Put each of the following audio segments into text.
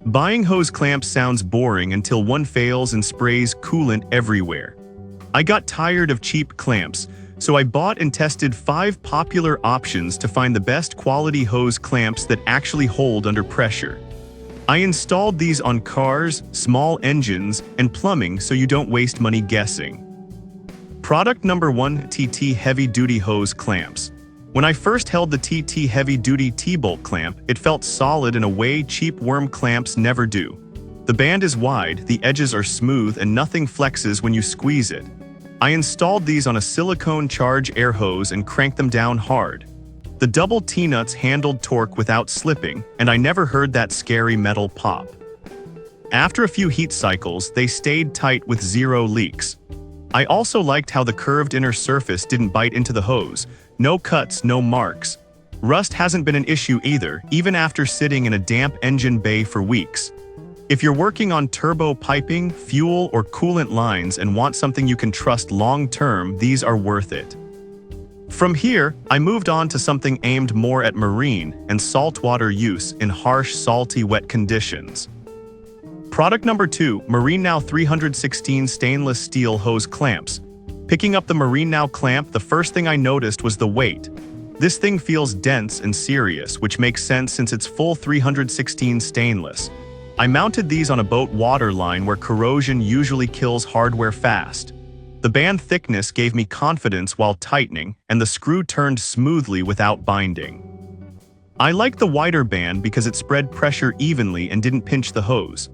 Buying hose clamps sounds boring until one fails and sprays coolant everywhere. I got tired of cheap clamps, so I bought and tested 5 popular options to find the best quality hose clamps that actually hold under pressure. I installed these on cars, small engines, and plumbing so you don't waste money guessing. Product number 1: TT Heavy Duty Hose Clamps. When I first held the TT Heavy Duty T-bolt clamp, it felt solid in a way cheap worm clamps never do. The band is wide, the edges are smooth, and nothing flexes when you squeeze it. I installed these on a silicone charge air hose and cranked them down hard. The double T-nuts handled torque without slipping, and I never heard that scary metal pop. After a few heat cycles, they stayed tight with 0 leaks. I also liked how the curved inner surface didn't bite into the hose. No cuts, no marks. Rust hasn't been an issue either, even after sitting in a damp engine bay for weeks. If you're working on turbo piping, fuel, or coolant lines and want something you can trust long-term, these are worth it. From here, I moved on to something aimed more at marine and saltwater use in harsh, salty, wet conditions. Product number 2: Marine Now 316 Stainless Steel Hose Clamps. Picking up the Marine Now clamp, the first thing I noticed was the weight. This thing feels dense and serious, which makes sense since it's full 316 stainless. I mounted these on a boat water line where corrosion usually kills hardware fast. The band thickness gave me confidence while tightening, and the screw turned smoothly without binding. I liked the wider band because it spread pressure evenly and didn't pinch the hose.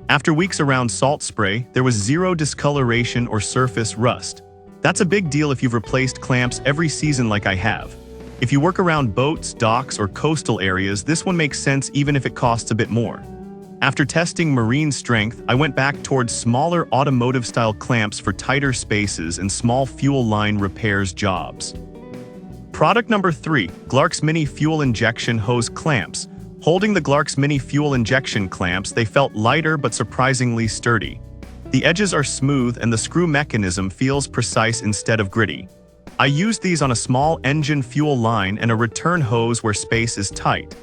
After weeks around salt spray, there was 0 discoloration or surface rust. That's a big deal if you've replaced clamps every season like I have. If you work around boats, docks, or coastal areas, this one makes sense even if it costs a bit more. After testing marine strength, I went back towards smaller automotive-style clamps for tighter spaces and small fuel line repairs jobs. Product number 3: Glarks Mini Fuel Injection Hose Clamps. Holding the Glarks Mini Fuel Injection clamps, they felt lighter but surprisingly sturdy. The edges are smooth and the screw mechanism feels precise instead of gritty. I used these on a small engine fuel line and a return hose where space is tight.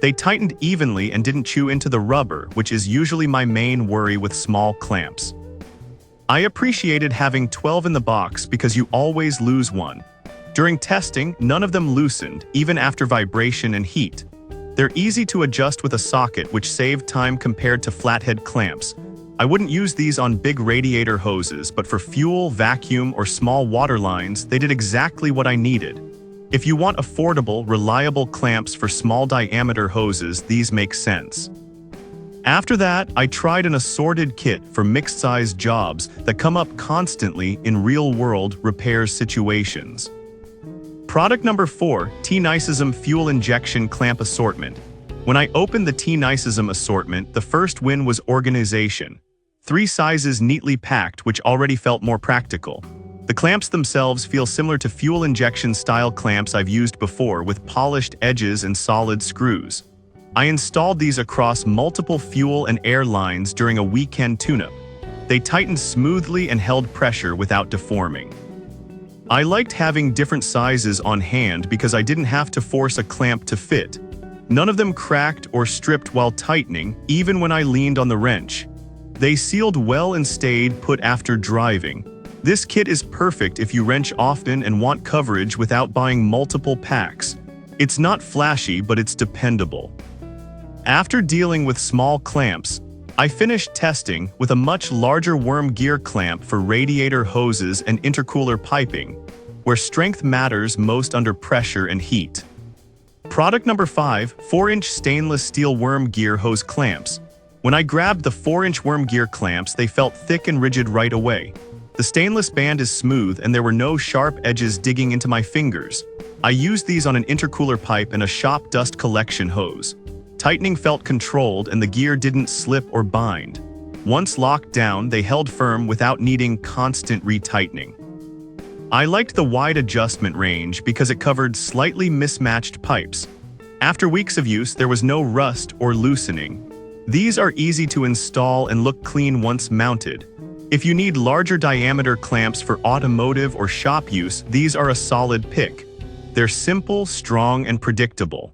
They tightened evenly and didn't chew into the rubber, which is usually my main worry with small clamps. I appreciated having 12 in the box because you always lose one. During testing, none of them loosened, even after vibration and heat. They're easy to adjust with a socket, which saved time compared to flathead clamps. I wouldn't use these on big radiator hoses, but for fuel, vacuum, or small water lines, they did exactly what I needed. If you want affordable, reliable clamps for small diameter hoses, these make sense. After that, I tried an assorted kit for mixed-size jobs that come up constantly in real-world repairs situations. Product number 4: T-Nicism Fuel Injection Clamp Assortment. When I opened the T-Nicism assortment, the first win was organization. 3 sizes neatly packed, which already felt more practical. The clamps themselves feel similar to fuel injection style clamps I've used before, with polished edges and solid screws. I installed these across multiple fuel and air lines during a weekend tune-up. They tightened smoothly and held pressure without deforming. I liked having different sizes on hand because I didn't have to force a clamp to fit. None of them cracked or stripped while tightening, even when I leaned on the wrench. They sealed well and stayed put after driving. This kit is perfect if you wrench often and want coverage without buying multiple packs. It's not flashy, but it's dependable. After dealing with small clamps, I finished testing with a much larger worm gear clamp for radiator hoses and intercooler piping, where strength matters most under pressure and heat. Product number 5: 4-inch stainless steel worm gear hose clamps. When I grabbed the 4-inch worm gear clamps, they felt thick and rigid right away. The stainless band is smooth and there were no sharp edges digging into my fingers. I used these on an intercooler pipe and a shop dust collection hose. Tightening felt controlled and the gear didn't slip or bind. Once locked down, they held firm without needing constant retightening. I liked the wide adjustment range because it covered slightly mismatched pipes. After weeks of use, there was no rust or loosening. These are easy to install and look clean once mounted. If you need larger diameter clamps for automotive or shop use, these are a solid pick. They're simple, strong, and predictable.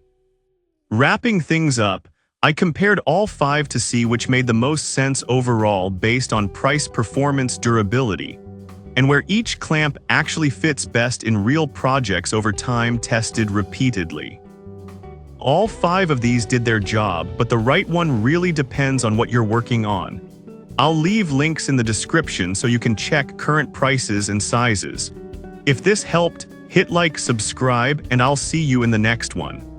Wrapping things up, I compared all 5 to see which made the most sense overall based on price, performance, durability, and where each clamp actually fits best in real projects over time tested repeatedly. All 5 of these did their job, but the right one really depends on what you're working on. I'll leave links in the description so you can check current prices and sizes. If this helped, hit like, subscribe, and I'll see you in the next one.